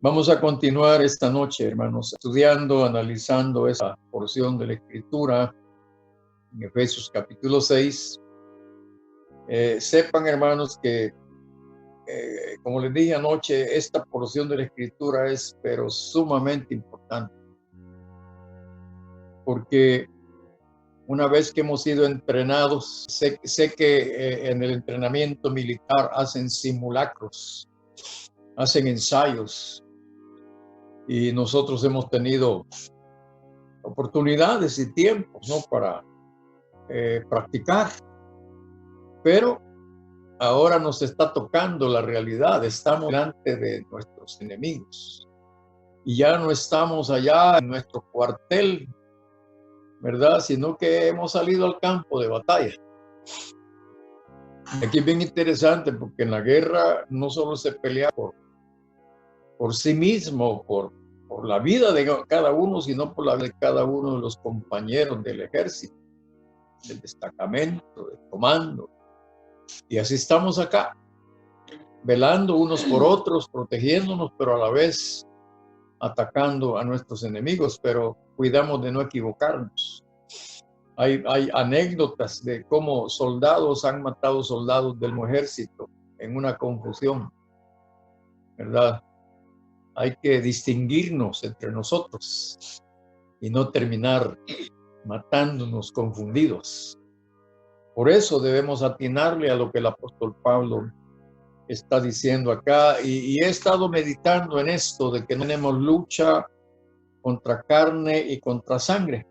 Vamos a continuar esta noche, hermanos, estudiando, analizando esa porción de la Escritura en Efesios capítulo 6. Sepan, hermanos, que, como les dije anoche, esta porción de la Escritura es pero sumamente importante, porque una vez que hemos sido entrenados, sé que en el entrenamiento militar hacen simulacros, hacen ensayos, y nosotros hemos tenido oportunidades y tiempos, ¿no?, para practicar, pero ahora nos está tocando la realidad. Estamos delante de nuestros enemigos y ya no estamos allá en nuestro cuartel, ¿verdad?, sino que hemos salido al campo de batalla. Aquí es bien interesante porque en la guerra no solo se pelea por sí mismo, por la vida de cada uno, sino por la vida de cada uno de los compañeros del ejército, del destacamento, del comando. Y así estamos acá, velando unos por otros, protegiéndonos, pero a la vez atacando a nuestros enemigos, pero cuidamos de no equivocarnos. Hay anécdotas de cómo soldados han matado soldados del ejército en una confusión, ¿verdad? Hay que distinguirnos entre nosotros y no terminar matándonos confundidos. Por eso debemos atinarle a lo que el apóstol Pablo está diciendo acá, y he estado meditando en esto de que no tenemos lucha contra carne y contra sangre,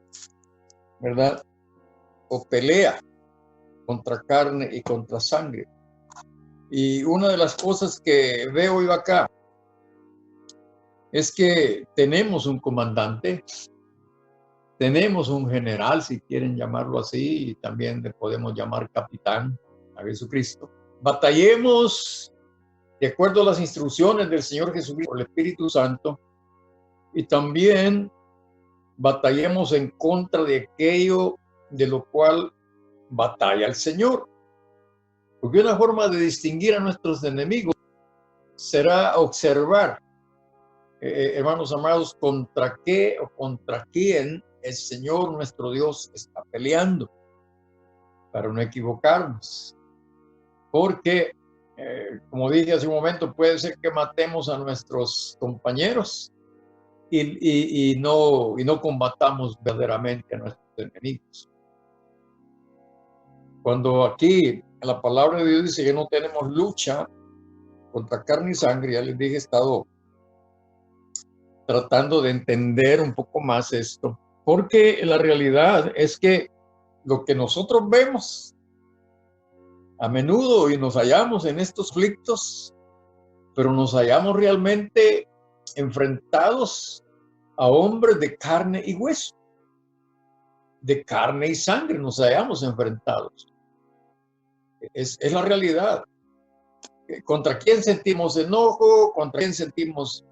¿verdad? O pelea contra carne y contra sangre. Y una de las cosas que veo yo acá es que tenemos un comandante, tenemos un general, si quieren llamarlo así, y también le podemos llamar capitán, a Jesucristo. Batallemos de acuerdo a las instrucciones del Señor Jesucristo, el Espíritu Santo, y también batallemos en contra de aquello de lo cual batalla el Señor. Porque una forma de distinguir a nuestros enemigos será observar, hermanos amados, contra qué o contra quién el Señor nuestro Dios está peleando, para no equivocarnos. Porque, como dije hace un momento, puede ser que matemos a nuestros compañeros y no combatamos verdaderamente a nuestros enemigos. Cuando aquí la palabra de Dios dice que no tenemos lucha contra carne y sangre, ya les dije, he estado tratando de entender un poco más esto, porque la realidad es que lo que nosotros vemos a menudo, y nos hallamos en estos conflictos, pero nos hallamos realmente enfrentados a hombres de carne y hueso, de carne y sangre nos hallamos enfrentados. Es la realidad. ¿Contra quién sentimos enojo? ¿Contra quién sentimos,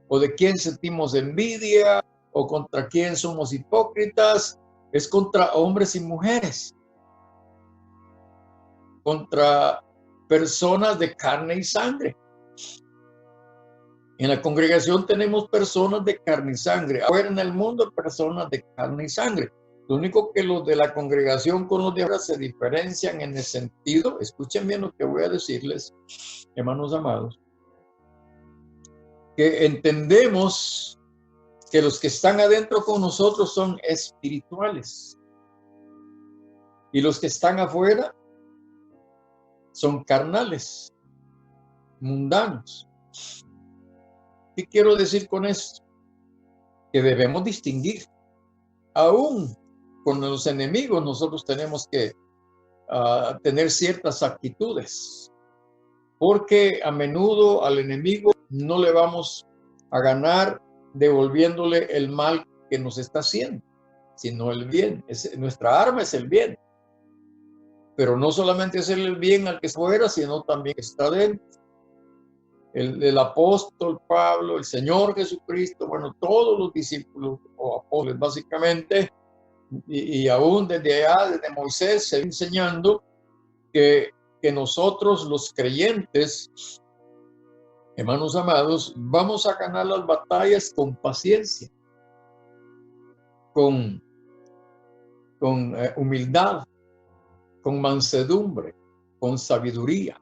o de quién sentimos envidia? ¿O contra quién somos hipócritas? Es contra hombres y mujeres, contra personas de carne y sangre. En la congregación tenemos personas de carne y sangre. Ahora en el mundo, personas de carne y sangre. Lo único que los de la congregación con los de ahora se diferencian en el sentido, escuchen bien lo que voy a decirles, hermanos amados, que entendemos que los que están adentro con nosotros son espirituales y los que están afuera son carnales, mundanos. ¿Qué quiero decir con esto? Que debemos distinguir. Aún con los enemigos nosotros tenemos que tener ciertas actitudes, porque a menudo al enemigo no le vamos a ganar devolviéndole el mal que nos está haciendo, sino el bien. Nuestra arma es el bien, pero no solamente hacerle el bien al que está fuera, sino también que está dentro. El apóstol Pablo, el Señor Jesucristo, bueno, todos los discípulos o apóstoles básicamente, y aún desde allá, desde Moisés, se enseñando que nosotros los creyentes hermanos amados, vamos a ganar las batallas con paciencia, con humildad, con mansedumbre, con sabiduría,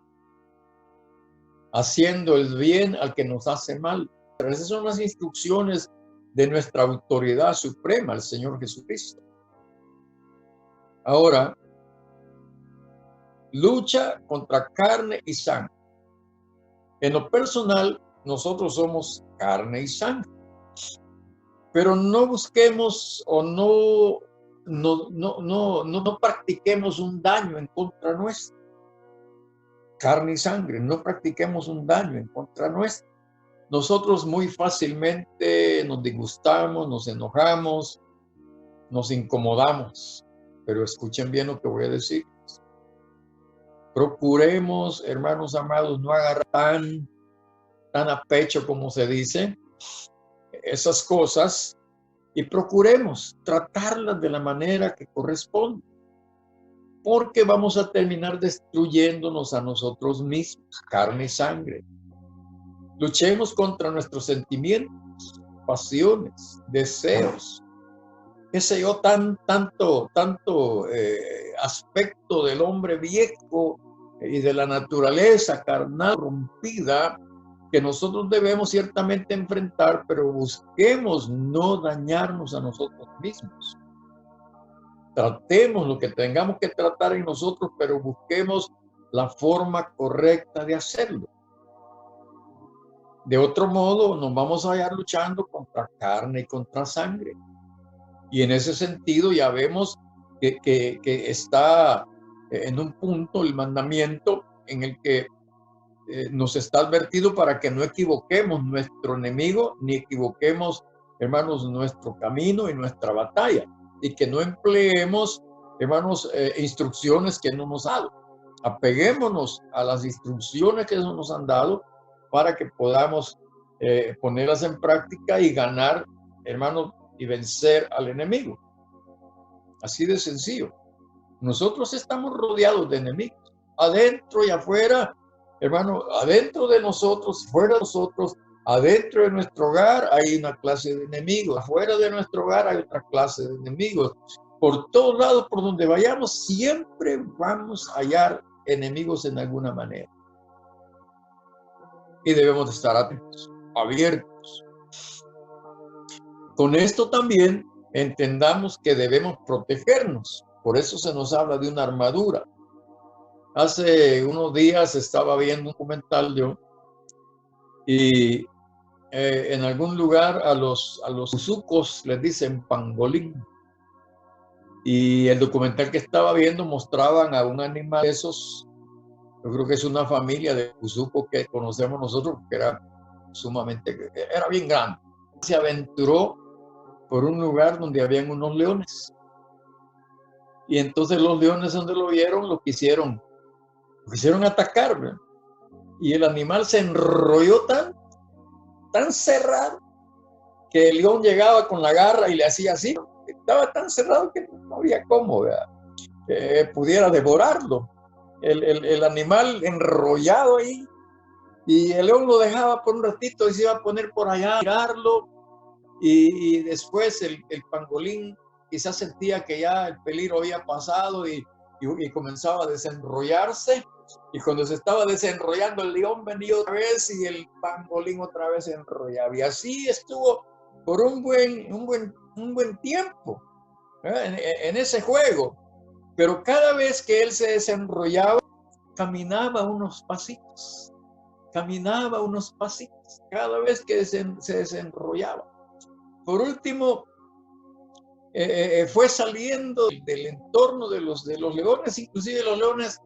haciendo el bien al que nos hace mal. Pero esas son las instrucciones de nuestra autoridad suprema, el Señor Jesucristo. Ahora, lucha contra carne y sangre. En lo personal, nosotros somos carne y sangre, pero no busquemos o no practiquemos un daño en contra nuestra. Carne y sangre, no practiquemos un daño en contra nuestra. Nosotros muy fácilmente nos disgustamos, nos enojamos, nos incomodamos, pero escuchen bien lo que voy a decir. Procuremos, hermanos amados, no agarrar tan a pecho, como se dice, esas cosas, y procuremos tratarlas de la manera que corresponde, porque vamos a terminar destruyéndonos a nosotros mismos, carne y sangre. Luchemos contra nuestros sentimientos, pasiones, deseos, qué sé yo, tanto aspecto del hombre viejo y de la naturaleza carnal rompida que nosotros debemos ciertamente enfrentar, pero busquemos no dañarnos a nosotros mismos. Tratemos lo que tengamos que tratar en nosotros, pero busquemos la forma correcta de hacerlo. De otro modo, nos vamos a hallar luchando contra carne y contra sangre. Y en ese sentido ya vemos que está en un punto el mandamiento en el que nos está advertido para que no equivoquemos nuestro enemigo, ni equivoquemos, hermanos, nuestro camino y nuestra batalla, y que no empleemos, hermanos, instrucciones que no nos han dado. Apeguémonos a las instrucciones que nos han dado para que podamos ponerlas en práctica y ganar, hermanos, y vencer al enemigo. Así de sencillo. Nosotros estamos rodeados de enemigos, adentro y afuera, hermano, adentro de nosotros, fuera de nosotros, adentro de nuestro hogar hay una clase de enemigos, afuera de nuestro hogar hay otra clase de enemigos. Por todos lados, por donde vayamos, siempre vamos a hallar enemigos en alguna manera. Y debemos de estar atentos, abiertos. Con esto también entendamos que debemos protegernos. Por eso se nos habla de una armadura. Hace unos días estaba viendo un documental yo y en algún lugar a los usucos les dicen pangolín. Y el documental que estaba viendo mostraban a un animal de esos, yo creo que es una familia de usucos que conocemos nosotros, que era era bien grande. Se aventuró por un lugar donde habían unos leones. Y entonces los leones, donde lo vieron, lo quisieron atacar, ¿verdad? Y el animal se enrolló tan cerrado que el león llegaba con la garra y le hacía así. Estaba tan cerrado que no había cómo, ¿verdad? Pudiera devorarlo. El animal enrollado ahí, y el león lo dejaba por un ratito y se iba a poner por allá a mirarlo. Y después el pangolín quizás sentía que ya el peligro había pasado y comenzaba a desenrollarse. Y cuando se estaba desenrollando, el león venía otra vez y el pangolín otra vez se enrollaba. Y así estuvo por un buen tiempo, en ese juego. Pero cada vez que él se desenrollaba, caminaba unos pasitos. Cada vez que se desenrollaba. Por último, fue saliendo del entorno de los leones. Inclusive los leones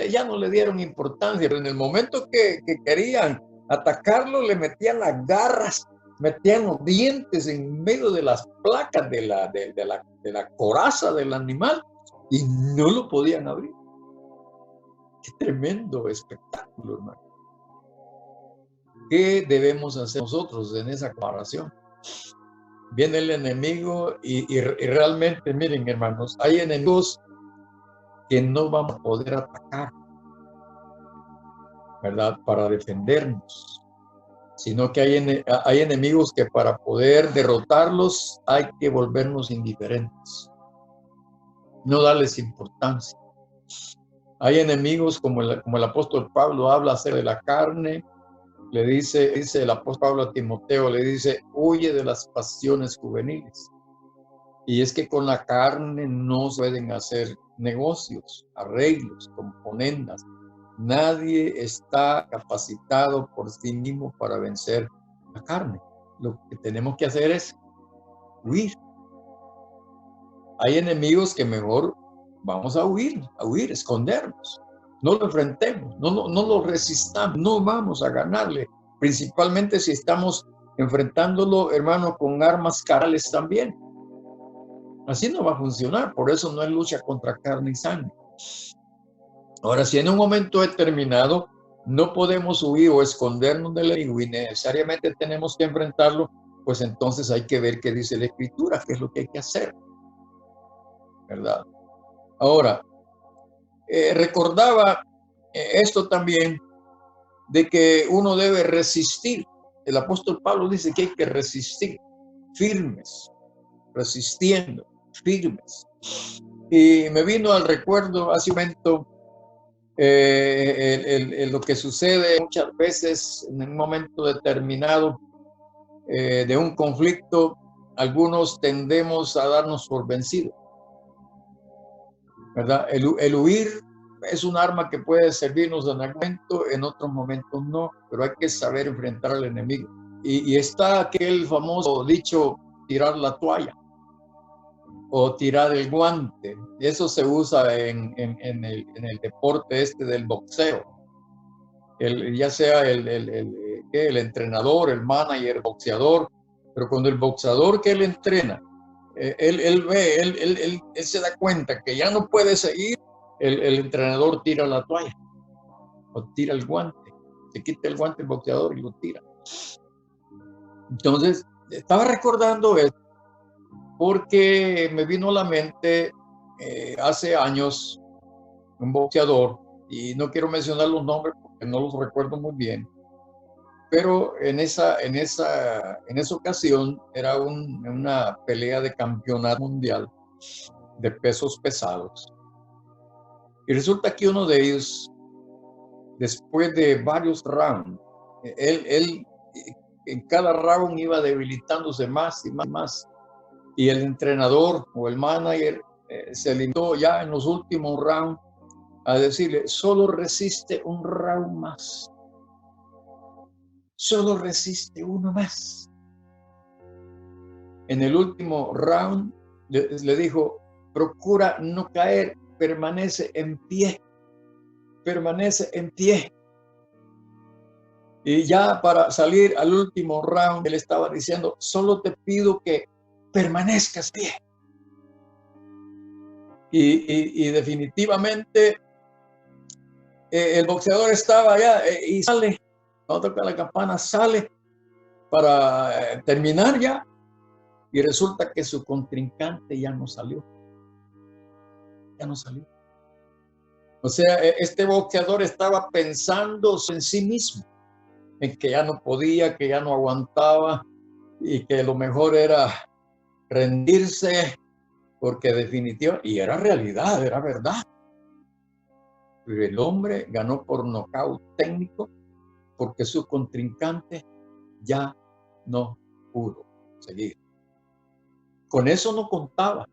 ya no le dieron importancia, pero en el momento que querían atacarlo, le metían las garras, metían los dientes en medio de las placas de la coraza del animal y no lo podían abrir. Qué tremendo espectáculo, hermano. ¿Qué debemos hacer nosotros en esa comparación? Viene el enemigo y realmente, miren, hermanos, hay enemigos que no vamos a poder atacar, ¿verdad? Para defendernos. sino que hay enemigos que para poder derrotarlos hay que volvernos indiferentes, no darles importancia. Hay enemigos como el apóstol Pablo habla acerca de la carne, dice el apóstol Pablo a Timoteo, le dice, huye de las pasiones juveniles. Y es que con la carne no se pueden hacer negocios, arreglos, componendas. Nadie está capacitado por sí mismo para vencer la carne. Lo que tenemos que hacer es huir. Hay enemigos que mejor vamos a huir, escondernos. No lo enfrentemos, no lo resistamos, no vamos a ganarle. Principalmente si estamos enfrentándolo, hermano, con armas carnales también. Así no va a funcionar, por eso no es lucha contra carne y sangre. Ahora, si en un momento determinado no podemos huir o escondernos del enemigo y necesariamente tenemos que enfrentarlo, pues entonces hay que ver qué dice la Escritura, qué es lo que hay que hacer, ¿verdad? Ahora, recordaba esto también de que uno debe resistir. El apóstol Pablo dice que hay que resistir, firmes, resistiendo, firmes. Y me vino al recuerdo hace un momento lo que sucede muchas veces en un momento determinado de un conflicto. Algunos tendemos a darnos por vencidos, ¿verdad? El huir es un arma que puede servirnos en algún momento, en otros momentos no, pero hay que saber enfrentar al enemigo. Y está aquel famoso dicho, tirar la toalla o tirar el guante. Eso se usa en el deporte del boxeo. Ya sea el entrenador, el manager, el boxeador, pero cuando el boxeador que él entrena, él se da cuenta que ya no puede seguir, el entrenador tira la toalla o tira el guante, se quita el guante el boxeador y lo tira. Entonces, estaba recordando esto porque me vino a la mente hace años un boxeador, y no quiero mencionar los nombres porque no los recuerdo muy bien, pero en esa ocasión era una pelea de campeonato mundial de pesos pesados. Y resulta que uno de ellos, después de varios rounds, él en cada round iba debilitándose más y más y más. Y el entrenador o el manager se limitó ya en los últimos rounds a decirle, solo resiste un round más. Solo resiste uno más. En el último round le dijo, procura no caer, permanece en pie. Permanece en pie. Y ya para salir al último round, él estaba diciendo, solo te pido que permanezcas en pie. Y definitivamente el boxeador estaba allá y sale, cuando toca la campana, sale para terminar ya. Y resulta que su contrincante ya no salió. Ya no salió. O sea, este boxeador estaba pensando en sí mismo, en que ya no podía, que ya no aguantaba y que lo mejor era rendirse, porque definitivamente, y era realidad, era verdad. Pero el hombre ganó por nocaut técnico porque su contrincante ya no pudo seguir. Con eso no contaba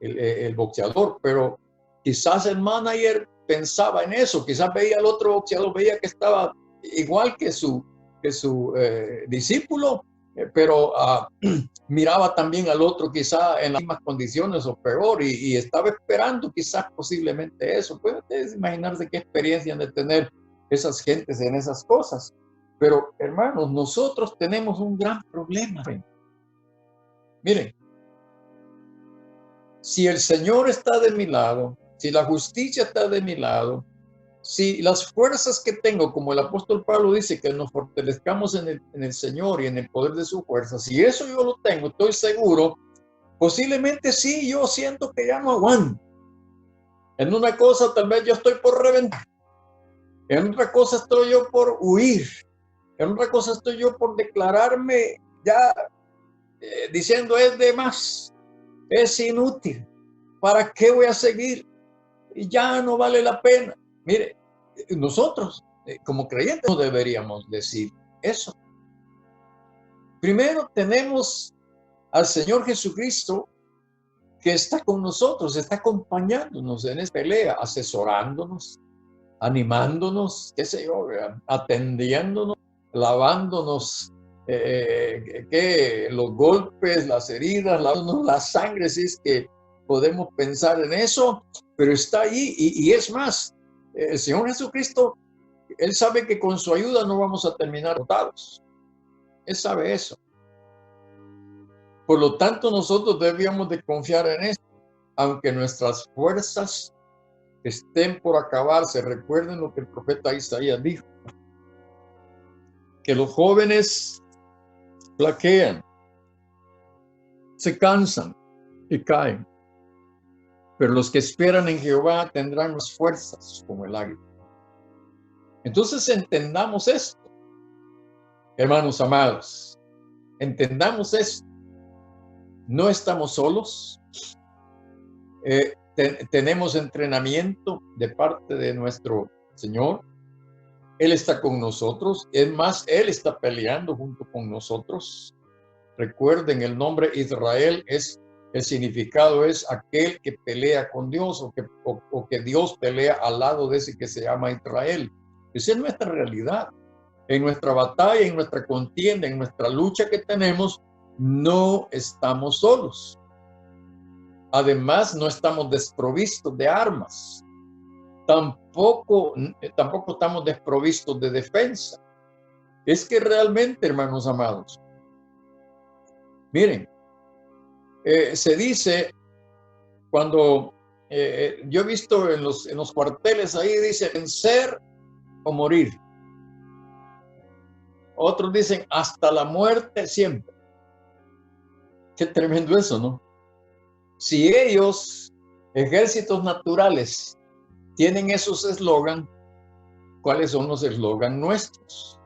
el boxeador, pero quizás el manager pensaba en eso, quizás veía al otro boxeador, veía que estaba igual que su discípulo, pero miraba también al otro quizás en las mismas condiciones o peor, y estaba esperando quizás posiblemente eso. Pueden ustedes imaginarse qué experiencia han de tener esas gentes en esas cosas. Pero hermanos, nosotros tenemos un gran problema. Miren, si el Señor está de mi lado, si la justicia está de mi lado, si las fuerzas que tengo, como el apóstol Pablo dice, que nos fortalezcamos en el Señor y en el poder de su fuerza, si eso yo lo tengo, estoy seguro, posiblemente sí, yo siento que ya no aguanto. En una cosa tal vez yo estoy por reventar, en otra cosa estoy yo por huir, En otra cosa estoy yo por declararme ya diciendo es de más, es inútil. ¿Para qué voy a seguir? Y ya no vale la pena. Mire, nosotros como creyentes no deberíamos decir eso. Primero tenemos al Señor Jesucristo que está con nosotros, está acompañándonos en esta pelea, asesorándonos, animándonos, qué sé yo, atendiéndonos, lavándonos los golpes, las heridas, lavándonos la sangre, si es que podemos pensar en eso, pero está ahí y es más, el Señor Jesucristo, Él sabe que con su ayuda no vamos a terminar botados. Él sabe eso. Por lo tanto, nosotros debíamos de confiar en eso, aunque nuestras fuerzas estén por acabarse. Recuerden lo que el profeta Isaías dijo, que los jóvenes flaquean, se cansan y caen, pero los que esperan en Jehová tendrán las fuerzas como el águila. Entonces entendamos esto, hermanos amados, entendamos esto. No estamos solos, tenemos entrenamiento de parte de nuestro Señor. Él está con nosotros, es más, Él está peleando junto con nosotros. Recuerden, el nombre Israel el significado es aquel que pelea con Dios o que Dios pelea al lado de ese que se llama Israel. Esa es nuestra realidad. En nuestra batalla, en nuestra contienda, en nuestra lucha que tenemos, no estamos solos. Además, no estamos desprovistos de armas. Tampoco estamos desprovistos de defensa. Es que realmente, hermanos amados, miren, se dice cuando yo he visto en los cuarteles ahí dice vencer o morir. Otros dicen hasta la muerte siempre. Qué tremendo eso, ¿no? Si ellos, ejércitos naturales, tienen esos eslogan, ¿cuáles son los eslogan nuestros?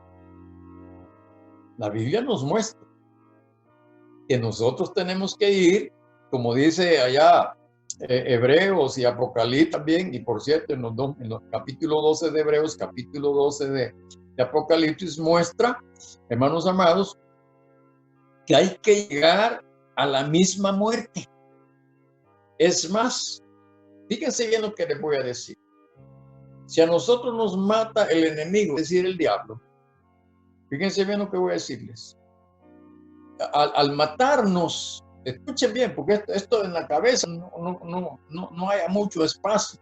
La Biblia nos muestra que nosotros tenemos que ir, como dice allá Hebreos y Apocalipsis también, y por cierto, en los capítulo 12 de Hebreos, capítulo 12 de Apocalipsis muestra, hermanos amados, que hay que llegar a la misma muerte. Es más, fíjense bien lo que les voy a decir. Si a nosotros nos mata el enemigo, es decir, el diablo, fíjense bien lo que voy a decirles. Al matarnos, escuchen bien, porque esto en la cabeza no haya mucho espacio.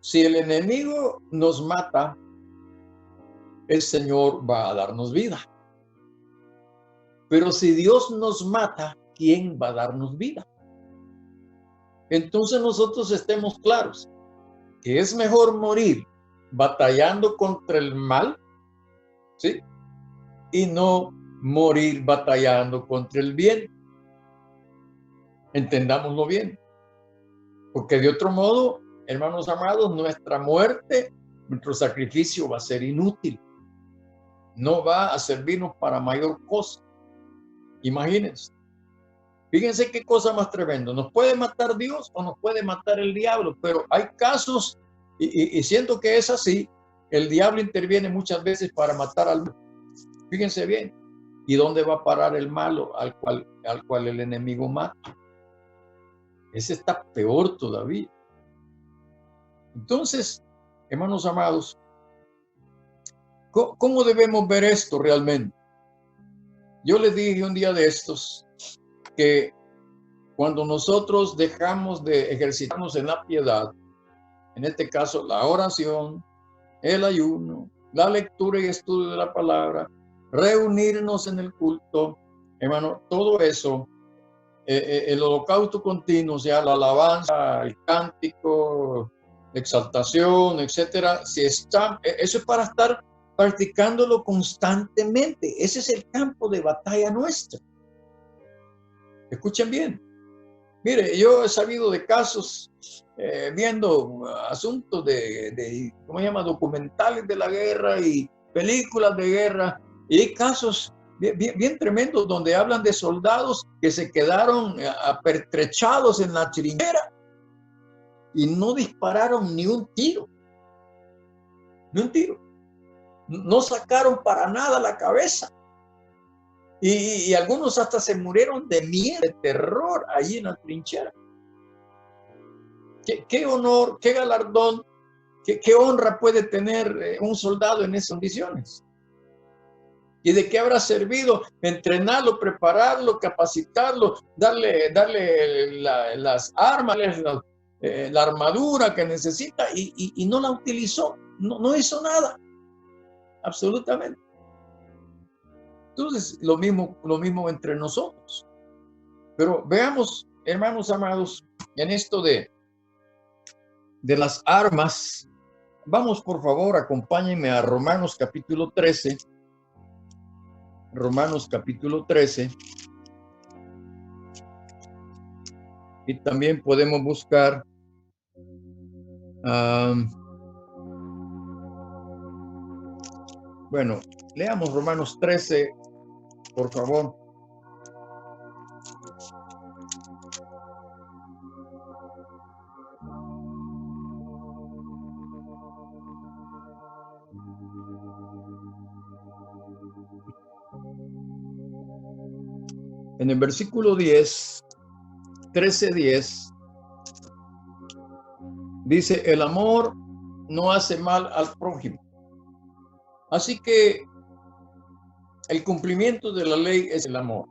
Si el enemigo nos mata, el Señor va a darnos vida. Pero si Dios nos mata, ¿quién va a darnos vida? Entonces nosotros estemos claros que es mejor morir batallando contra el mal, ¿sí? Y no morir batallando contra el bien. Entendámoslo bien. Porque de otro modo, hermanos amados, nuestra muerte, nuestro sacrificio va a ser inútil. No va a servirnos para mayor cosa. Imagínense. Fíjense qué cosa más tremenda. Nos puede matar Dios o nos puede matar el diablo, pero hay casos, y siento que es así, el diablo interviene muchas veces para matar al malo. Fíjense bien. ¿Y dónde va a parar el malo al cual el enemigo mata? Ese está peor todavía. Entonces, hermanos amados, ¿cómo debemos ver esto realmente? Yo les dije un día de estos que cuando nosotros dejamos de ejercitarnos en la piedad, en este caso la oración, el ayuno, la lectura y estudio de la palabra, reunirnos en el culto, hermano, todo eso, el holocausto continuo, o sea, la alabanza, el cántico, la exaltación, etcétera, si está, eso es para estar practicándolo constantemente. Ese es el campo de batalla nuestro. Escuchen bien. Mire, yo he sabido de casos, viendo asuntos ¿cómo se llama? Documentales de la guerra y películas de guerra, Y hay casos bien tremendos donde hablan de soldados que se quedaron apertrechados en la trinchera y no dispararon ni un tiro, ni un tiro. No sacaron para nada la cabeza. Y algunos hasta se murieron de miedo, de terror, allí en la trinchera. ¿Qué honor, qué galardón, qué honra puede tener un soldado en esas condiciones? ¿Y de qué habrá servido entrenarlo, prepararlo, capacitarlo, darle las armas, la armadura que necesita y no la utilizó? No hizo nada, absolutamente. Entonces, lo mismo entre nosotros. Pero veamos, hermanos amados, en esto de las armas, vamos por favor, acompáñenme a Romanos capítulo 13. Romanos capítulo 13. Y también podemos buscar bueno, leamos Romanos 13, por favor. En el versículo 10, 13:10, dice, el amor no hace mal al prójimo. Así que el cumplimiento de la ley es el amor.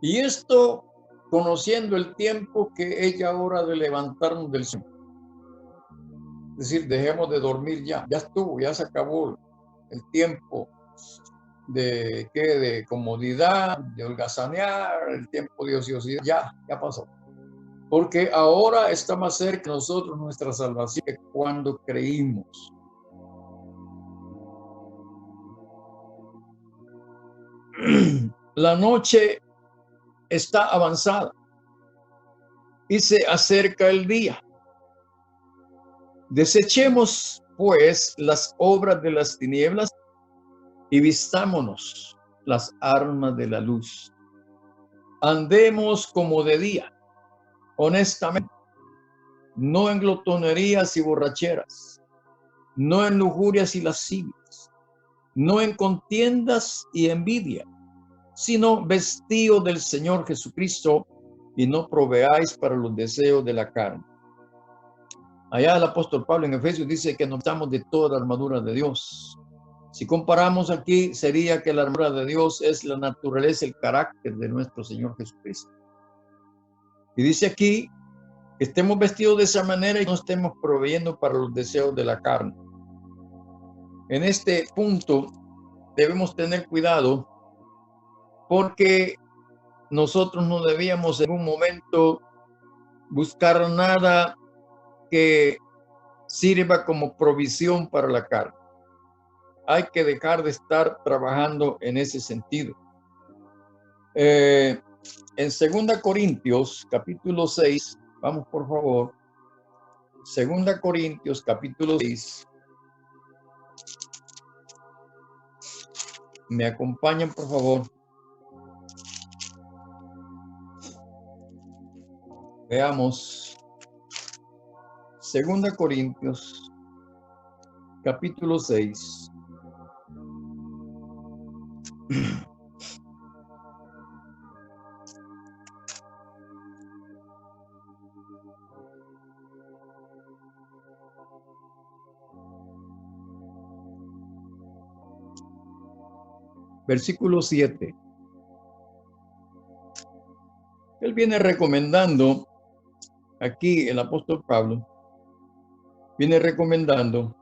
Y esto, conociendo el tiempo que es ya hora de levantarnos del sueño. Es decir, dejemos de dormir ya. Ya estuvo, ya se acabó el tiempo de comodidad, de holgazanear, el tiempo de ociosidad. Ya pasó. Porque ahora está más cerca de nosotros nuestra salvación que cuando creímos. La noche está avanzada y se acerca el día. Desechemos, pues, las obras de las tinieblas y vistámonos las armas de la luz. Andemos como de día, honestamente, no en glotonerías y borracheras, no en lujurias y lascivias, no en contiendas y envidia, sino vestido del Señor Jesucristo y no proveáis para los deseos de la carne. Allá el apóstol Pablo en Efesios dice que nos damos de toda la armadura de Dios. Si comparamos aquí, sería que la armadura de Dios es la naturaleza, el carácter de nuestro Señor Jesucristo. Y dice aquí que estemos vestidos de esa manera y no estemos proveyendo para los deseos de la carne. En este punto debemos tener cuidado porque nosotros no debíamos en un momento buscar nada que sirva como provisión para la carne. Hay que dejar de estar trabajando en ese sentido. En 2 Corintios, capítulo 6, vamos por favor. 2 Corintios, capítulo 6. ¿Me acompañan, por favor? Veamos. 2 Corintios, capítulo 6. Versículo 7. Él viene recomendando, aquí el apóstol Pablo, viene recomendando,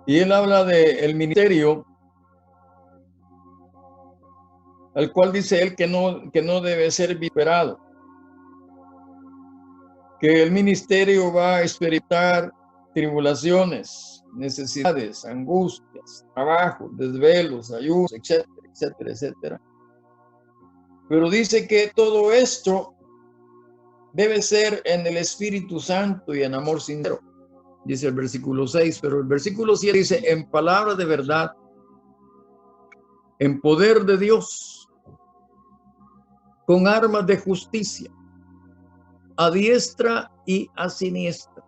y él habla del ministerio, al cual dice él que no debe ser vituperado, que el ministerio va a experimentar tribulaciones, necesidades, angustias, trabajos, desvelos, ayunos, etcétera, etcétera, etcétera. Pero dice que todo esto debe ser en el Espíritu Santo y en amor sincero. dice el versículo 6, pero el versículo 7 dice, en palabra de verdad, en poder de Dios, con armas de justicia, a diestra y a siniestra,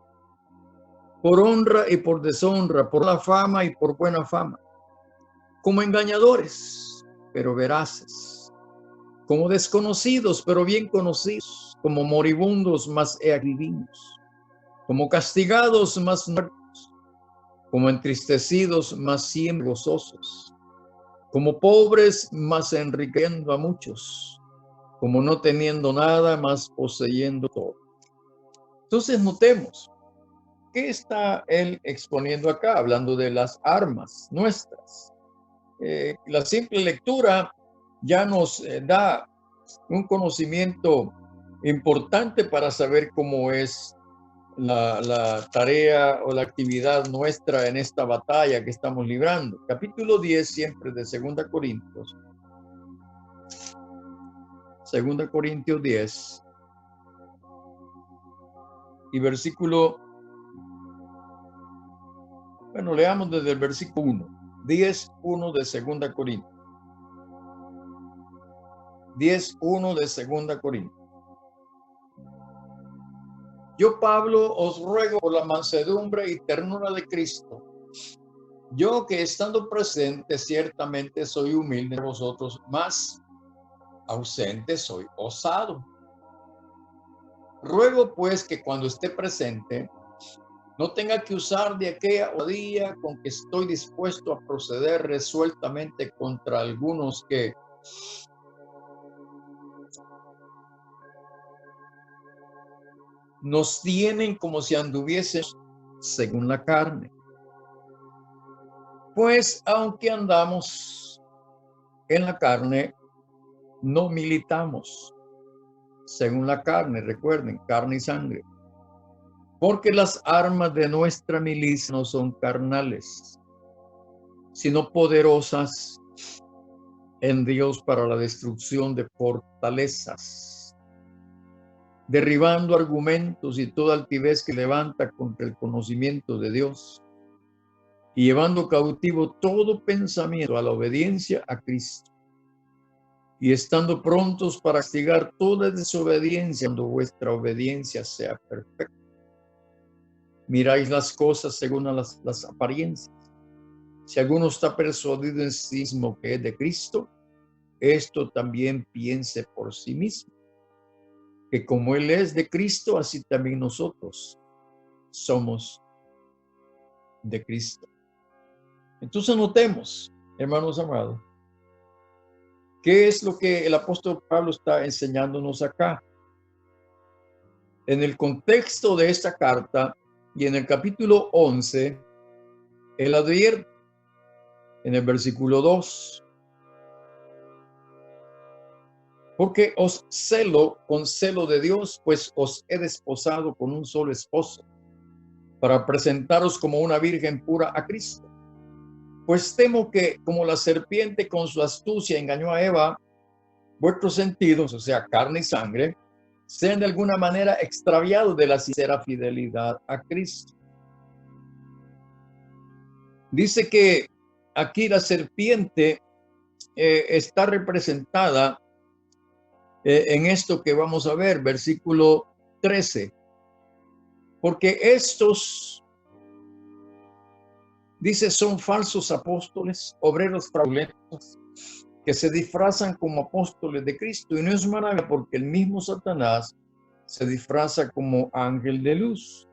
por honra y por deshonra, por la fama y por buena fama, como engañadores, pero veraces, como desconocidos, pero bien conocidos, como moribundos, mas he aquí vivos, como castigados, mas muertos, como entristecidos, mas siempre gozosos, como pobres, mas enriqueciendo a muchos, como no teniendo nada, mas poseyendo todo. Entonces notemos, ¿qué está él exponiendo acá? Hablando de las armas nuestras. La simple lectura ya nos da un conocimiento importante para saber cómo es la tarea o la actividad nuestra en esta batalla que estamos librando. Capítulo 10 siempre de 2 Corintios. 2 Corintios 10 y versículo, bueno, leamos desde el versículo 1. 10:1 de 2 Corintios. 10:1 de 2 Corintios. Yo, Pablo, os ruego por la mansedumbre y ternura de Cristo, yo que estando presente ciertamente soy humilde de vosotros, mas ausente soy osado. Ruego pues que cuando esté presente no tenga que usar de aquella osadía con que estoy dispuesto a proceder resueltamente contra algunos que nos tienen como si anduviesen según la carne. Pues aunque andamos en la carne, no militamos según la carne, recuerden, carne y sangre. Porque las armas de nuestra milicia no son carnales, sino poderosas en Dios para la destrucción de fortalezas, derribando argumentos y toda altivez que levanta contra el conocimiento de Dios y llevando cautivo todo pensamiento a la obediencia a Cristo, y estando prontos para castigar toda desobediencia cuando vuestra obediencia sea perfecta. Miráis las cosas según las apariencias. Si alguno está persuadido en sí mismo que es de Cristo, esto también piense por sí mismo, que como Él es de Cristo, así también nosotros somos de Cristo. Entonces notemos, hermanos amados, ¿qué es lo que el apóstol Pablo está enseñándonos acá? En el contexto de esta carta y en el capítulo 11, él advierte en el versículo 2, porque os celo con celo de Dios, pues os he desposado con un solo esposo, para presentaros como una virgen pura a Cristo. Pues temo que, como la serpiente con su astucia engañó a Eva, vuestros sentidos, o sea, carne y sangre, sean de alguna manera extraviados de la sincera fidelidad a Cristo. Dice que aquí la serpiente está representada en esto que vamos a ver, versículo 13. Porque estos, dice, son falsos apóstoles, obreros fraudulentos, que se disfrazan como apóstoles de Cristo. Y no es maravilla porque el mismo Satanás se disfraza como ángel de luz.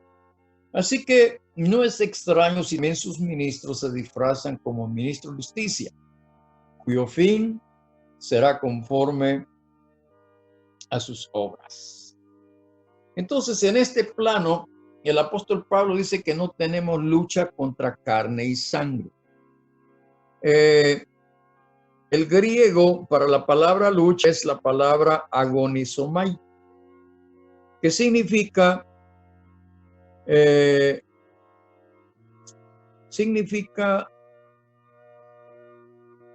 Así que no es extraño si bien sus ministros se disfrazan como ministros de justicia, cuyo fin será conforme a sus obras. Entonces, en este plano, el apóstol Pablo dice que no tenemos lucha contra carne y sangre. El griego para la palabra lucha es la palabra agonizomai, que significa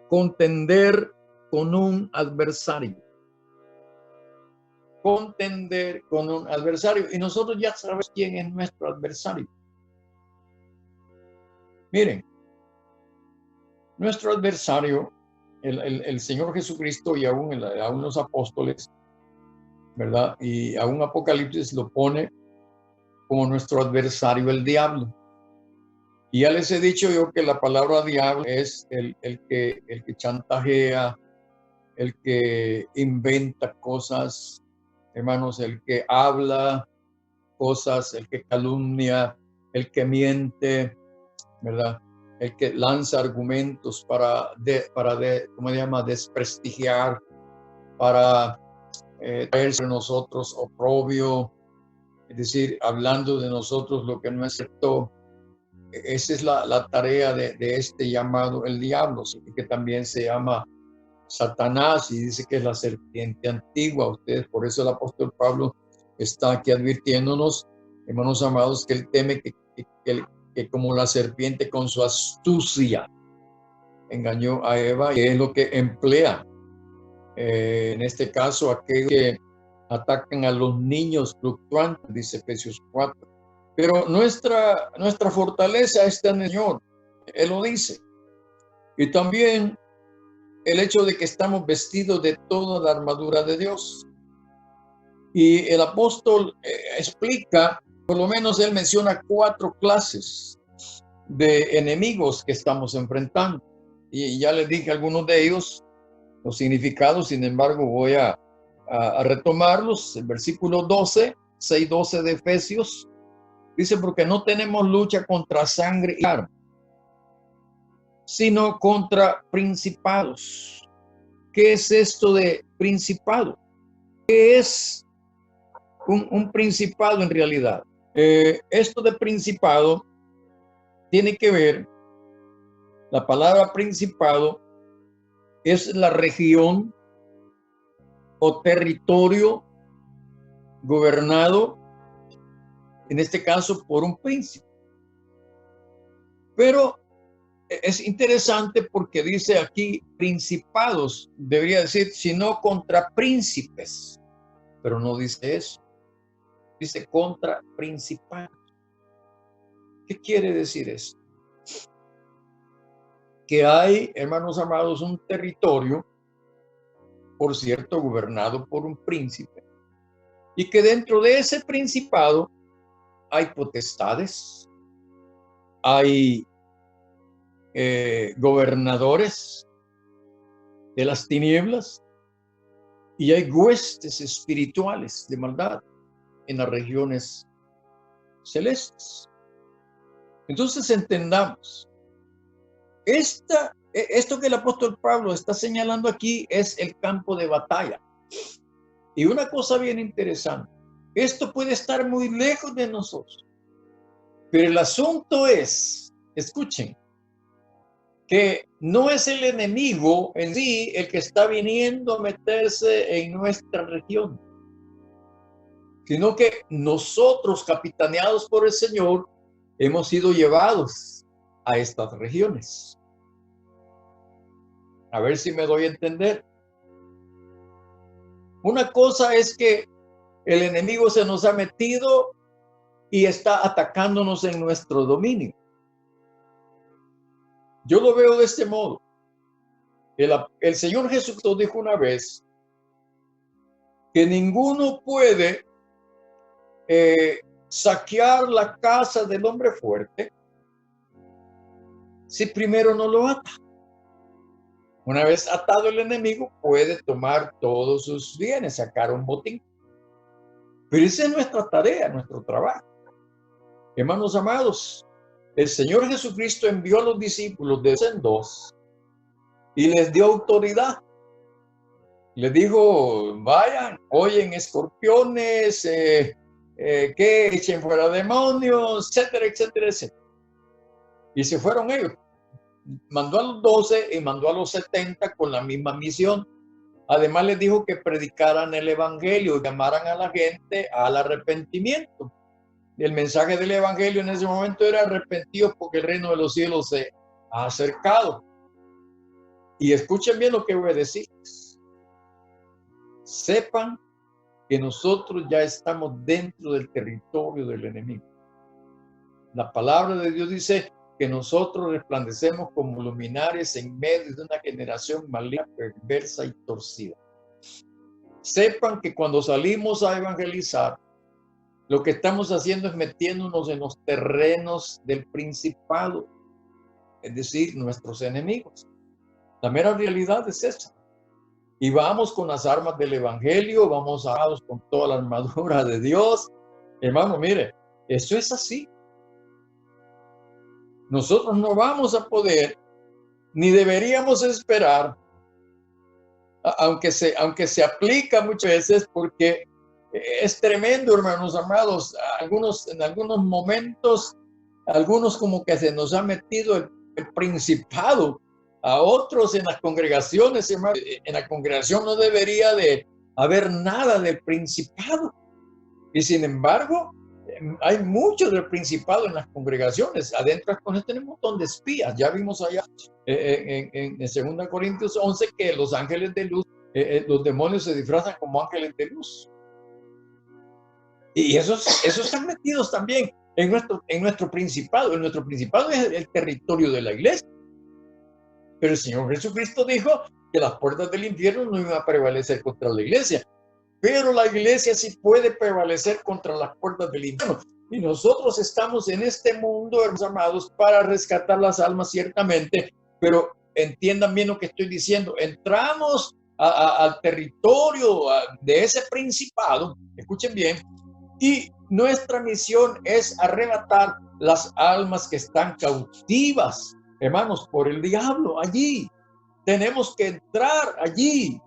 contender con un adversario. Contender con un adversario. Y nosotros ya sabemos quién es nuestro adversario. Miren, nuestro adversario, el Señor Jesucristo y aún los apóstoles, ¿verdad? Y aún Apocalipsis lo pone como nuestro adversario, el diablo. Y ya les he dicho yo que la palabra diablo es el que chantajea, el que inventa cosas, hermanos, el que habla cosas, el que calumnia, el que miente, ¿verdad? El que lanza argumentos ¿cómo se llama? Desprestigiar, para traer sobre nosotros oprobio, es decir, hablando de nosotros lo que no es cierto. Esa es la tarea de este llamado el diablo, que también se llama Satanás y dice que es la serpiente antigua. Ustedes, por eso el apóstol Pablo está aquí advirtiéndonos, hermanos amados, que él teme que como la serpiente con su astucia engañó a Eva, y es lo que emplea en este caso aquellos que atacan a los niños fluctuantes, dice Efesios 4. Pero nuestra fortaleza está en el Señor, Él lo dice. Y también el hecho de que estamos vestidos de toda la armadura de Dios. Y el apóstol explica, por lo menos él menciona 4 clases de enemigos que estamos enfrentando. Y ya les dije algunos de ellos, los significados, sin embargo voy a retomarlos. El versículo 12, 6:12 de Efesios, dice, porque no tenemos lucha contra sangre y carne, sino contra principados. ¿Qué es esto de principado? ¿Qué es un principado en realidad? Esto de principado tiene que ver, la palabra principado es la región o territorio gobernado, en este caso, por un príncipe. Pero es interesante porque dice aquí principados, debería decir, sino contra príncipes, pero no dice eso, dice contra principados. ¿Qué quiere decir eso? Que hay, hermanos amados, un territorio, por cierto, gobernado por un príncipe, y que dentro de ese principado hay potestades, hay gobernadores de las tinieblas y hay huestes espirituales de maldad en las regiones celestes. Entonces entendamos, esto que el apóstol Pablo está señalando aquí es el campo de batalla. Y una cosa bien interesante, esto puede estar muy lejos de nosotros, pero el asunto es, escuchen, que no es el enemigo en sí el que está viniendo a meterse en nuestra región, sino que nosotros, capitaneados por el Señor, hemos sido llevados a estas regiones. A ver si me doy a entender. Una cosa es que el enemigo se nos ha metido y está atacándonos en nuestro dominio. Yo lo veo de este modo. El Señor Jesucristo dijo una vez que ninguno puede saquear la casa del hombre fuerte si primero no lo ata. Una vez atado el enemigo, puede tomar todos sus bienes, sacar un botín. Pero esa es nuestra tarea, nuestro trabajo. Hermanos amados, el Señor Jesucristo envió a los discípulos de 2 en 2 y les dio autoridad. Les dijo, vayan, oyen escorpiones, que echen fuera demonios, etcétera, etcétera, etcétera. Y se fueron ellos. Mandó a los 12 y mandó a los 70 con la misma misión. Además les dijo que predicaran el evangelio y llamaran a la gente al arrepentimiento. Y el mensaje del evangelio en ese momento era arrepentidos porque el reino de los cielos se ha acercado. Y escuchen bien lo que voy a decir. Sepan que nosotros ya estamos dentro del territorio del enemigo. La palabra de Dios dice que nosotros resplandecemos como luminares en medio de una generación maligna, perversa y torcida. Sepan que cuando salimos a evangelizar, lo que estamos haciendo es metiéndonos en los terrenos del principado, es decir, nuestros enemigos. La mera realidad es esa. Y vamos con las armas del evangelio, vamos armados con toda la armadura de Dios. Hermano, mire, eso es así. Nosotros no vamos a poder, ni deberíamos esperar, aunque se aplica muchas veces, porque es tremendo, hermanos amados. En algunos momentos, algunos como que se nos ha metido el principado. A otros en las congregaciones, hermanos, en la congregación no debería de haber nada del principado. Y sin embargo, hay mucho del principado en las congregaciones. Adentro tenemos un montón de espías. Ya vimos allá en 2 Corintios 11 que los ángeles de luz, los demonios se disfrazan como ángeles de luz. Y esos están metidos también en nuestro principado. En nuestro principado es el territorio de la iglesia. Pero el Señor Jesucristo dijo que las puertas del infierno no iban a prevalecer contra la iglesia. Pero la iglesia sí puede prevalecer contra las puertas del infierno. Y nosotros estamos en este mundo, hermanos amados, para rescatar las almas, ciertamente. Pero entiendan bien lo que estoy diciendo. Entramos al territorio de ese principado, escuchen bien, y nuestra misión es arrebatar las almas que están cautivas, hermanos, por el diablo. Allí tenemos que entrar allí.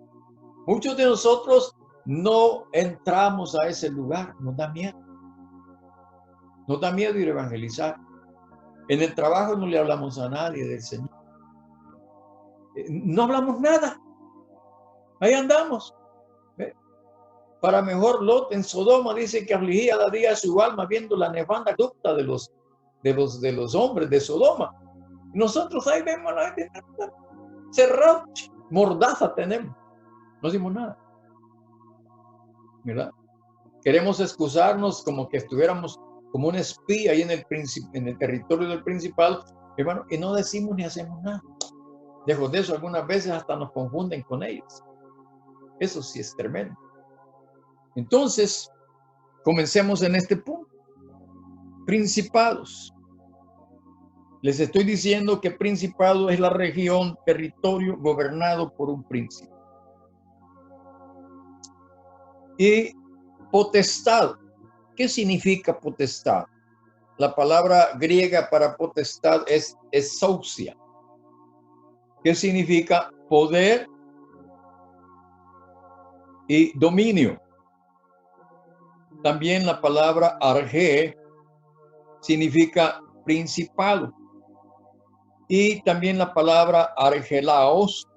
Muchos de nosotros no entramos a ese lugar, nos da miedo. Nos da miedo ir a evangelizar. En el trabajo no le hablamos a nadie del Señor. No hablamos nada. Ahí andamos. Para mejor, Lot en Sodoma dice que afligía cada día su alma viendo la nefanda conducta de los hombres de Sodoma. Nosotros ahí vemos a la gente cerrado, mordaza tenemos. No decimos nada. ¿Verdad? Queremos excusarnos como que estuviéramos como un espía ahí en el territorio del principal, hermano, y no decimos ni hacemos nada. Lejos de eso, algunas veces hasta nos confunden con ellos. Eso sí es tremendo. Entonces, comencemos en este punto. Principados. Les estoy diciendo que principado es la región, territorio gobernado por un príncipe. Y potestad. ¿Qué significa potestad? La palabra griega para potestad es exousia. ¿Qué significa poder y dominio? También la palabra arge significa principado. Y también la palabra argelaos,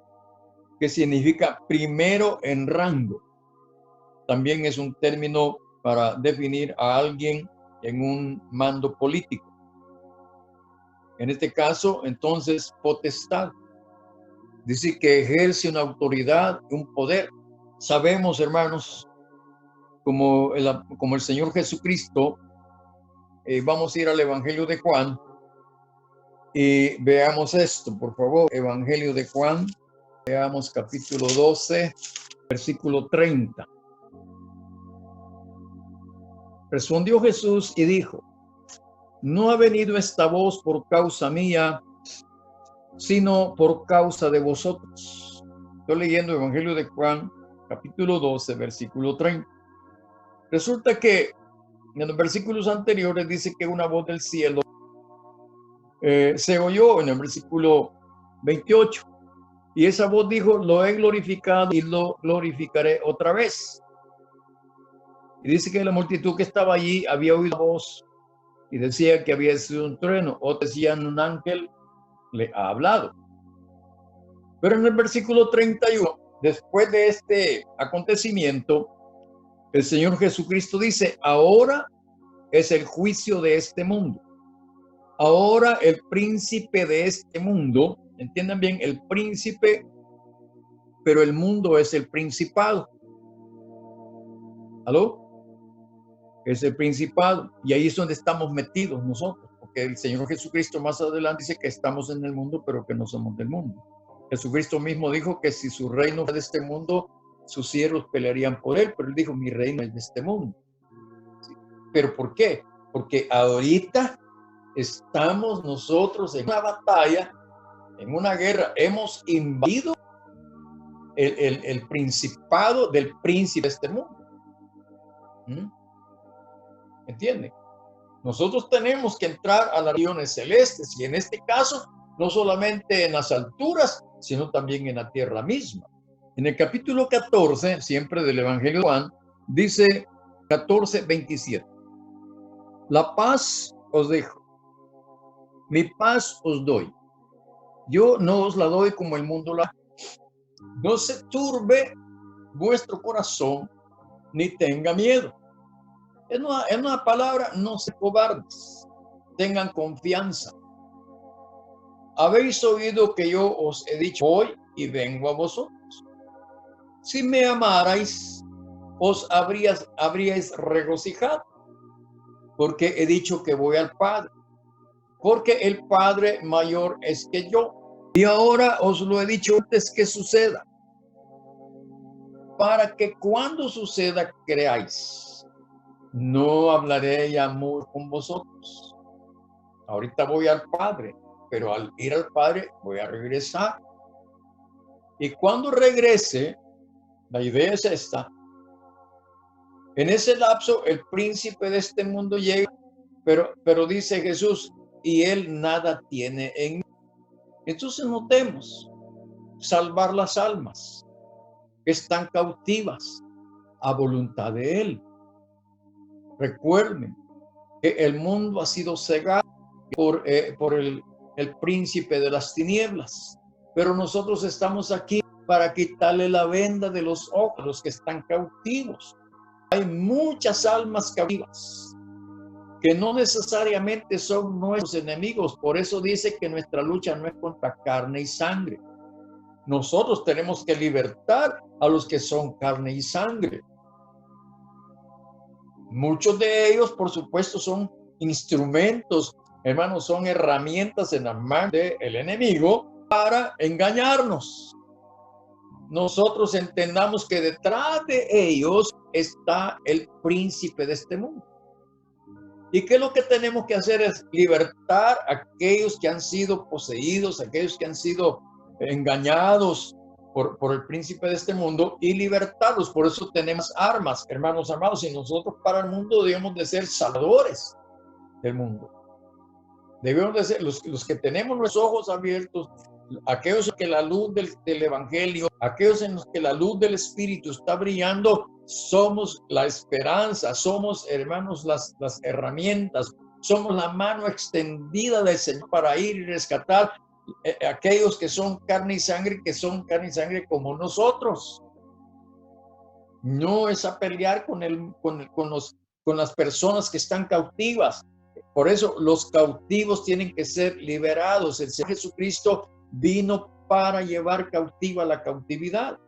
que significa primero en rango. También es un término para definir a alguien en un mando político. En este caso, entonces, potestad. Dice que ejerce una autoridad, un poder. Sabemos, hermanos, como el Señor Jesucristo, vamos a ir al Evangelio de Juan y veamos esto, por favor. Evangelio de Juan, veamos capítulo 12, versículo 30. Respondió Jesús y dijo: no ha venido esta voz por causa mía, sino por causa de vosotros. Estoy leyendo el Evangelio de Juan, capítulo 12, versículo 30. Resulta que en los versículos anteriores dice que una voz del cielo se oyó en el versículo 28. Y esa voz dijo: lo he glorificado y lo glorificaré otra vez. Y dice que la multitud que estaba allí había oído la voz y decía que había sido un trueno, o decían un ángel le ha hablado. Pero en el versículo 31, después de este acontecimiento, el Señor Jesucristo dice: ahora es el juicio de este mundo. Ahora el príncipe de este mundo, entiendan bien, el príncipe, pero el mundo es el principado. ¿Aló? Es el principado. Y ahí es donde estamos metidos nosotros, porque el Señor Jesucristo más adelante dice que estamos en el mundo, pero que no somos del mundo. Jesucristo mismo dijo que si su reino fuera de este mundo, sus siervos pelearían por él, pero él dijo, mi reino es de este mundo. ¿Sí? ¿Pero por qué? Porque ahorita estamos nosotros en una batalla, en una guerra. Hemos invadido el principado del príncipe de este mundo. ¿Entienden? Nosotros tenemos que entrar a las regiones celestes y en este caso, no solamente en las alturas, sino también en la tierra misma. En el capítulo 14, siempre del Evangelio de Juan, dice 14:27. La paz os dejo, mi paz os doy. Yo no os la doy como el mundo la da. No se turbe vuestro corazón, ni tenga miedo. En una palabra, no se cobardes, tengan confianza. Habéis oído que yo os he dicho hoy y vengo a vosotros. Si me amarais, os habríais regocijado, porque he dicho que voy al Padre, porque el Padre mayor es que yo. Y ahora os lo he dicho antes que suceda, para que cuando suceda creáis. No hablaré ya muy con vosotros. Ahorita voy al Padre, pero al ir al Padre voy a regresar. Y cuando regrese, la idea es esta. En ese lapso, el príncipe de este mundo llega, pero dice Jesús, y él nada tiene en mí. Entonces notemos, salvar las almas que están cautivas a voluntad de él. Recuerden que el mundo ha sido cegado por el príncipe de las tinieblas, pero nosotros estamos aquí para quitarle la venda de los ojos a los que están cautivos. Hay muchas almas cautivas que no necesariamente son nuestros enemigos. Por eso dice que nuestra lucha no es contra carne y sangre. Nosotros tenemos que libertar a los que son carne y sangre. Muchos de ellos, por supuesto, son instrumentos, hermanos, son herramientas en las manos del enemigo para engañarnos. Nosotros entendamos que detrás de ellos está el príncipe de este mundo. ¿Y qué es lo que tenemos que hacer? Es libertar a aquellos que han sido poseídos, aquellos que han sido engañados por el príncipe de este mundo y libertarlos. Por eso tenemos armas, hermanos amados, y nosotros para el mundo debemos de ser salvadores del mundo. Debemos de ser los que tenemos los ojos abiertos, aquellos que la luz del evangelio, aquellos en los que la luz del espíritu está brillando, somos la esperanza, somos, hermanos, las herramientas, somos la mano extendida del Señor para ir y rescatar aquellos que son carne y sangre, como nosotros. No es a pelear con las personas que están cautivas. Por eso los cautivos tienen que ser liberados. El Señor Jesucristo vino para llevar cautiva la cautividad.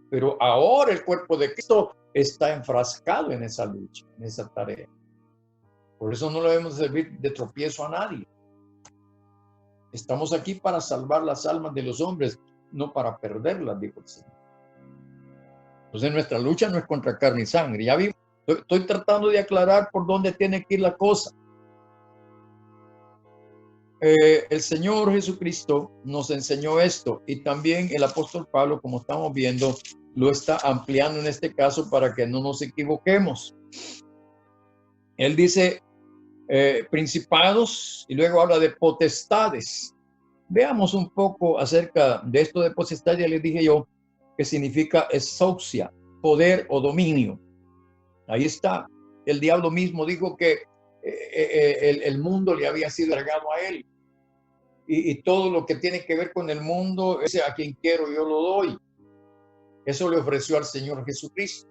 Pero ahora el cuerpo de Cristo está enfrascado en esa lucha, en esa tarea. Por eso no le debemos servir de tropiezo a nadie. Estamos aquí para salvar las almas de los hombres, no para perderlas, dijo el Señor. Entonces nuestra lucha no es contra carne y sangre. Ya vi, estoy tratando de aclarar por dónde tiene que ir la cosa. El Señor Jesucristo nos enseñó esto y también el apóstol Pablo, como estamos viendo, lo está ampliando en este caso para que no nos equivoquemos. Él dice principados y luego habla de potestades. Veamos un poco acerca de esto de potestad. Ya les dije yo que significa exousia, poder o dominio. Ahí está. El diablo mismo dijo que el mundo le había sido entregado a él. Y todo lo que tiene que ver con el mundo, ese a quien quiero yo lo doy. Eso le ofreció al Señor Jesucristo.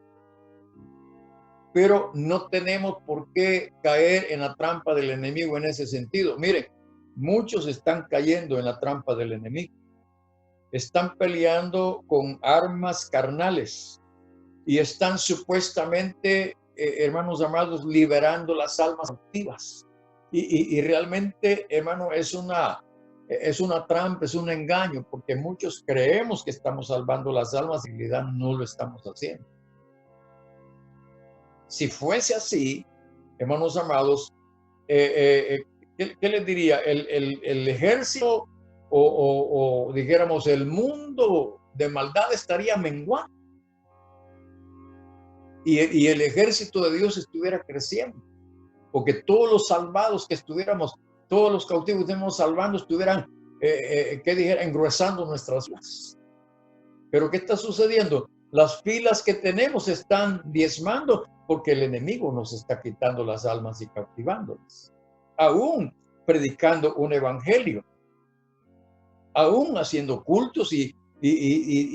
Pero no tenemos por qué caer en la trampa del enemigo en ese sentido. Miren, muchos están cayendo en la trampa del enemigo. Están peleando con armas carnales y están supuestamente, hermanos amados, liberando las almas cautivas. Y realmente, hermano, es una trampa, es un engaño, porque muchos creemos que estamos salvando las almas y en realidad no lo estamos haciendo. Si fuese así, hermanos amados, ¿qué les diría? El ejército o dijéramos el mundo de maldad estaría menguando y el ejército de Dios estuviera creciendo, porque todos los salvados que estuviéramos, todos los cautivos que estemos salvando estuvieran, ¿qué dijera? Engruesando nuestras filas. Pero ¿qué está sucediendo? Las filas que tenemos están diezmando porque el enemigo nos está quitando las almas y cautivándolas. Aún predicando un evangelio, aún haciendo cultos y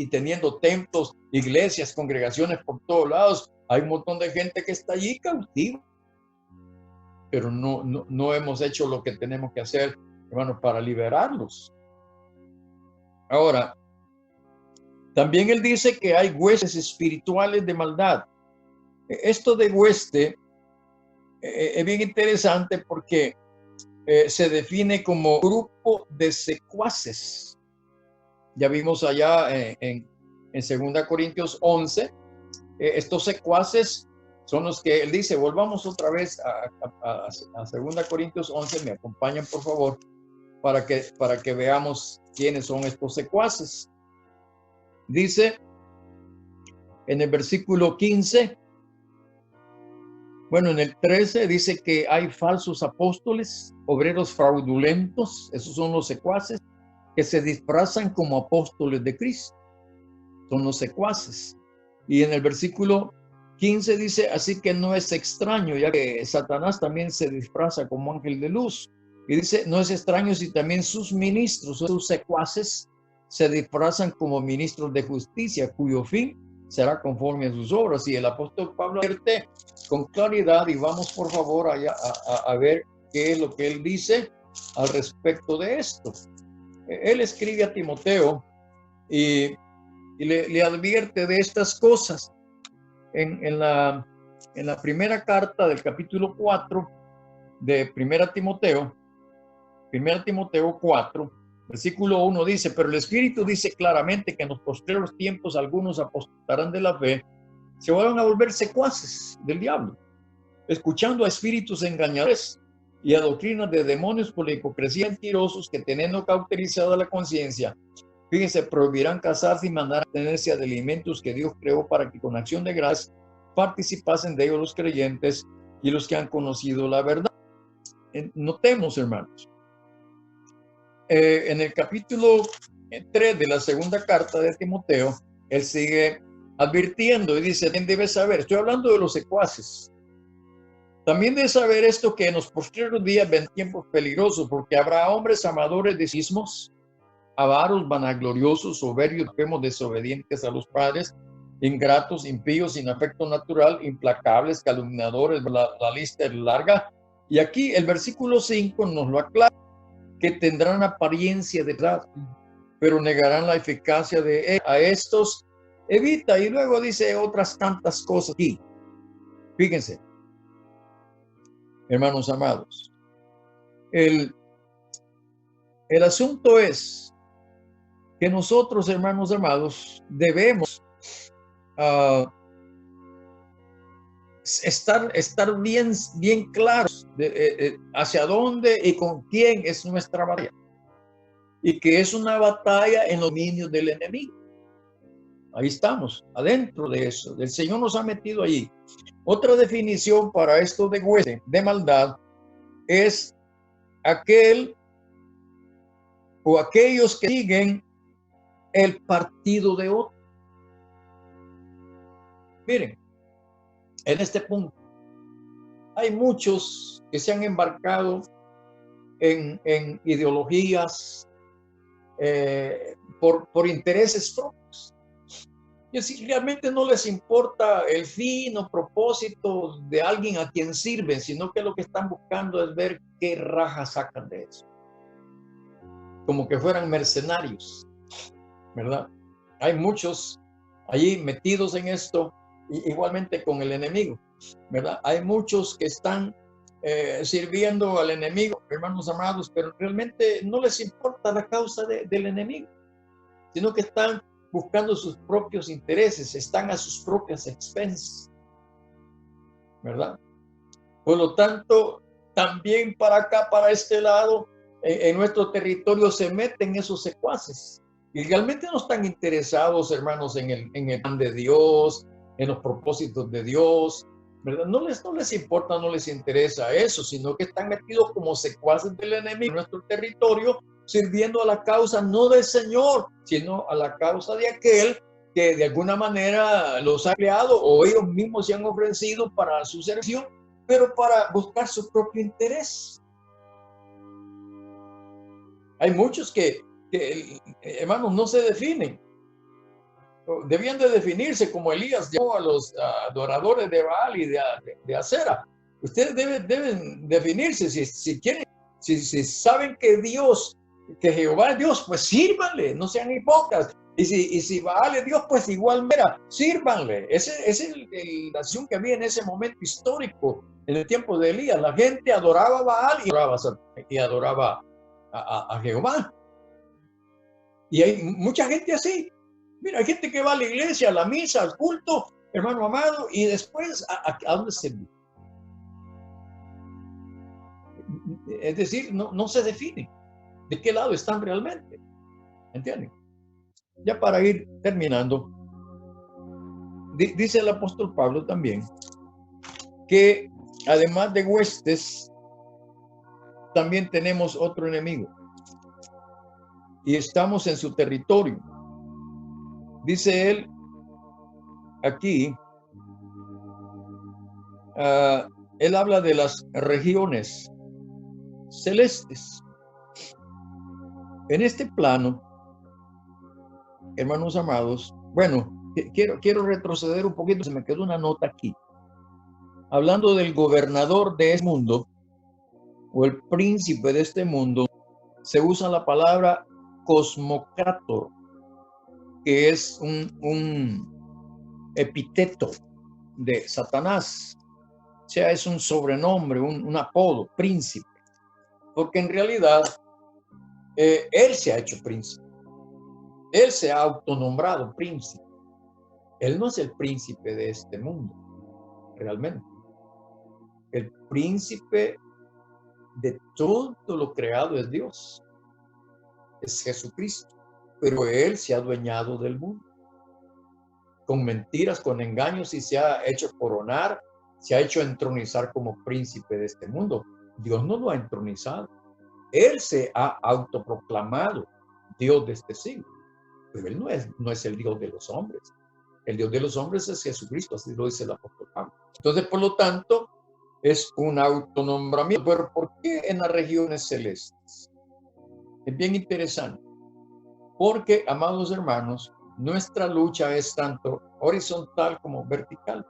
teniendo templos, iglesias, congregaciones por todos lados. Hay un montón de gente que está allí cautiva, pero no hemos hecho lo que tenemos que hacer, hermanos, para liberarlos. Ahora, también él dice que hay huestes espirituales de maldad. Esto de hueste es bien interesante porque se define como grupo de secuaces. Ya vimos allá en 2 Corintios 11, estos secuaces son los que él dice. Volvamos otra vez a 2 Corintios 11, me acompañan por favor, para que veamos quiénes son estos secuaces. Dice en el versículo 15, bueno, en el 13 dice que hay falsos apóstoles, obreros fraudulentos, esos son los secuaces, que se disfrazan como apóstoles de Cristo. Son los secuaces. Y en el versículo 15 dice, así que no es extraño, ya que Satanás también se disfraza como ángel de luz. Y dice, no es extraño si también sus ministros, sus secuaces, se disfrazan como ministros de justicia, cuyo fin será conforme a sus obras. Y el apóstol Pablo advierte con claridad, y vamos por favor allá a ver qué es lo que él dice al respecto de esto. Él escribe a Timoteo y le advierte de estas cosas en la primera carta del capítulo 4 de 1 Timoteo 4, versículo 1 dice, pero el Espíritu dice claramente que en los postreros tiempos algunos apostarán de la fe, se van a volver secuaces del diablo, escuchando a espíritus engañadores y a doctrinas de demonios por la hipocresía mentirosos que teniendo cauterizada la conciencia, fíjense, prohibirán casarse y mandar a tenerse de alimentos que Dios creó para que con acción de gracias participasen de ellos los creyentes y los que han conocido la verdad. Notemos, hermanos, en el capítulo 3 de la segunda carta de Timoteo, él sigue advirtiendo y dice, ¿quién debe saber? Estoy hablando de los secuaces. También debe saber esto, que en los posteriores días ven tiempos peligrosos, porque habrá hombres amadores de sismos, avaros, vanagloriosos, soberbios, desobedientes a los padres, ingratos, impíos, sin afecto natural, implacables, calumniadores. La lista es larga. Y aquí el versículo 5 nos lo aclara, que tendrán apariencia de verdad, pero negarán la eficacia de él. A estos evita. Y luego dice otras tantas cosas aquí. Fíjense, hermanos amados, el asunto es que nosotros, hermanos amados, debemos estar bien claros de, hacia dónde y con quién es nuestra batalla, y que es una batalla en los dominios del enemigo. Ahí estamos, adentro de eso. El Señor nos ha metido allí. Otra definición para esto de hueste de maldad es aquel o aquellos que siguen el partido de otro. Miren, en este punto hay muchos que se han embarcado en ideologías por intereses propios. Y si realmente no les importa el fin o propósito de alguien a quien sirven, sino que lo que están buscando es ver qué raja sacan de eso. Como que fueran mercenarios, ¿verdad? Hay muchos allí metidos en esto, igualmente con el enemigo, ¿verdad? Hay muchos que están sirviendo al enemigo, hermanos amados, pero realmente no les importa la causa del enemigo, sino que están buscando sus propios intereses, están a sus propias expensas, ¿verdad? Por lo tanto, también para acá, para este lado, en nuestro territorio se meten esos secuaces. Y realmente no están interesados, hermanos, en el plan de Dios, en los propósitos de Dios, ¿verdad? No les importa, no les interesa eso, sino que están metidos como secuaces del enemigo en nuestro territorio, sirviendo a la causa no del Señor, sino a la causa de aquel que de alguna manera los ha creado o ellos mismos se han ofrecido para su servicio, pero para buscar su propio interés. Hay muchos que hermanos, no se definen. Debían de definirse como Elías llamó a los adoradores de Baal y de Acera. Ustedes deben definirse si quieren, si saben que Dios, que Jehová es Dios, pues sírvanle, no sean hipócritas. Y si Baal es Dios, pues igual, mira, sírvanle. Esa es la acción que había en ese momento histórico, en el tiempo de Elías. La gente adoraba a Baal y adoraba a Jehová. Y hay mucha gente así. Mira, hay gente que va a la iglesia, a la misa, al culto, hermano amado, y después, ¿a dónde se vive? Es decir, no se define de qué lado están realmente. ¿Entienden? Ya para ir terminando, dice el apóstol Pablo también que además de huestes, también tenemos otro enemigo. Y estamos en su territorio. Dice él aquí, él habla de las regiones celestes. En este plano, hermanos amados, bueno, quiero retroceder un poquito, se me quedó una nota aquí. Hablando del gobernador de este mundo, o el príncipe de este mundo, se usa la palabra cosmocrator, que es un epíteto de Satanás. O sea, es un sobrenombre, un apodo, príncipe. Porque en realidad, él se ha hecho príncipe. Él se ha autonombrado príncipe. Él no es el príncipe de este mundo, realmente. El príncipe de todo lo creado es Dios. Es Jesucristo. Pero él se ha adueñado del mundo. Con mentiras, con engaños, y se ha hecho coronar, se ha hecho entronizar como príncipe de este mundo. Dios no lo ha entronizado. Él se ha autoproclamado Dios de este siglo. Pero él no es el Dios de los hombres. El Dios de los hombres es Jesucristo, así lo dice el apóstol Pablo. Entonces, por lo tanto, es un autonombramiento. Pero ¿por qué en las regiones celestes? Es bien interesante. Porque, amados hermanos, nuestra lucha es tanto horizontal como vertical.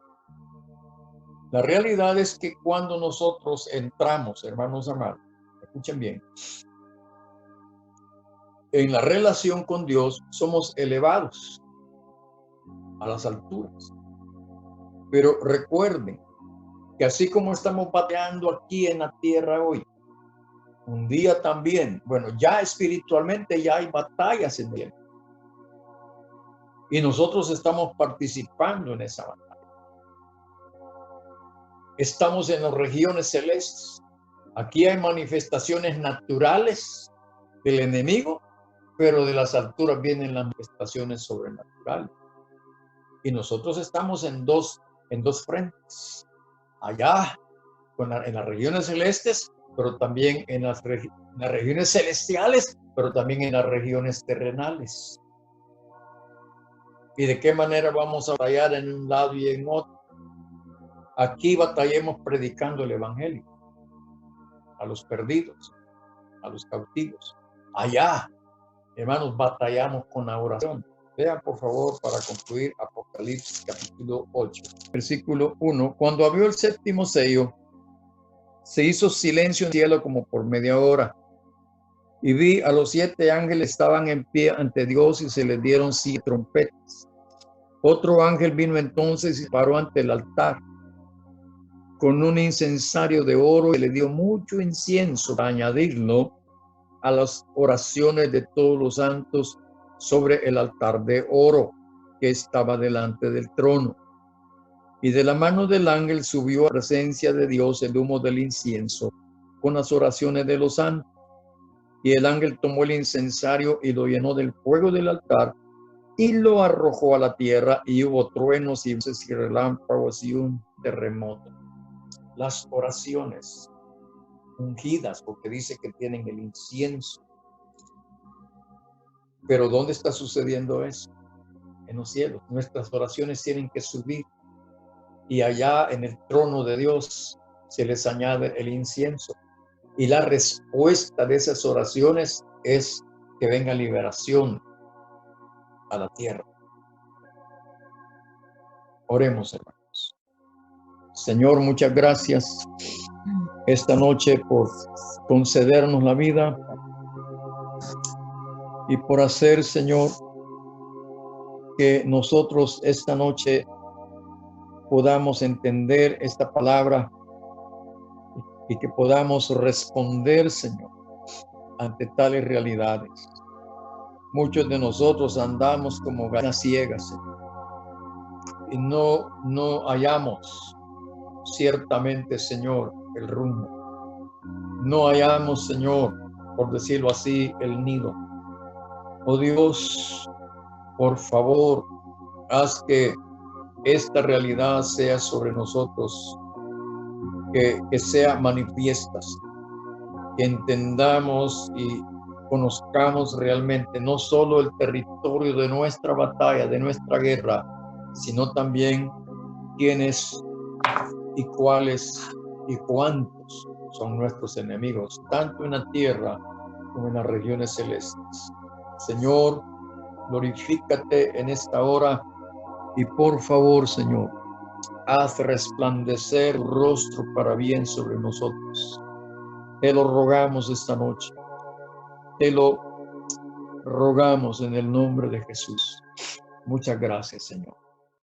La realidad es que cuando nosotros entramos, hermanos amados, escuchen bien, en la relación con Dios somos elevados a las alturas. Pero recuerden que así como estamos bateando aquí en la tierra hoy, un día también, bueno, ya espiritualmente ya hay batallas en él. Y nosotros estamos participando en esa batalla. Estamos en las regiones celestes. Aquí hay manifestaciones naturales del enemigo, pero de las alturas vienen las manifestaciones sobrenaturales. Y nosotros estamos en dos frentes. Allá, en las regiones celestes, pero también en las regiones celestiales, pero también en las regiones terrenales. ¿Y de qué manera vamos a batallar en un lado y en otro? Aquí batallemos predicando el evangelio a los perdidos, a los cautivos. Allá, hermanos, batallamos con la oración. Vean, por favor, para concluir, Apocalipsis capítulo 8, versículo 1. Cuando abrió el séptimo sello, se hizo silencio en el cielo como por media hora. Y vi a los 7 ángeles estaban en pie ante Dios y se les dieron 7 trompetas. Otro ángel vino entonces y paró ante el altar. con un incensario de oro, y le dio mucho incienso para añadirlo a las oraciones de todos los santos sobre el altar de oro que estaba delante del trono. Y de la mano del ángel subió a presencia de Dios el humo del incienso con las oraciones de los santos. Y el ángel tomó el incensario y lo llenó del fuego del altar y lo arrojó a la tierra, y hubo truenos y voces y relámpagos y un terremoto. Las oraciones ungidas, porque dice que tienen el incienso. Pero ¿dónde está sucediendo eso? En los cielos. Nuestras oraciones tienen que subir, y allá en el trono de Dios se les añade el incienso. Y la respuesta de esas oraciones es que venga liberación a la tierra. Oremos, hermanos. Señor, muchas gracias esta noche por concedernos la vida y por hacer, Señor, que nosotros esta noche podamos entender esta palabra y que podamos responder, Señor, ante tales realidades. Muchos de nosotros andamos como gallinas ciegas, Señor, y no hallamos ciertamente, Señor, el rumbo. No hallamos, Señor, por decirlo así, el nido. Oh Dios, por favor, haz que esta realidad sea sobre nosotros, que sea manifiesta, que entendamos y conozcamos realmente no solo el territorio de nuestra batalla, de nuestra guerra, sino también quiénes y cuáles y cuántos son nuestros enemigos, tanto en la tierra como en las regiones celestes. Señor, glorifícate en esta hora y por favor, Señor, haz resplandecer tu rostro para bien sobre nosotros. Te lo rogamos esta noche. Te lo rogamos en el nombre de Jesús. Muchas gracias, Señor.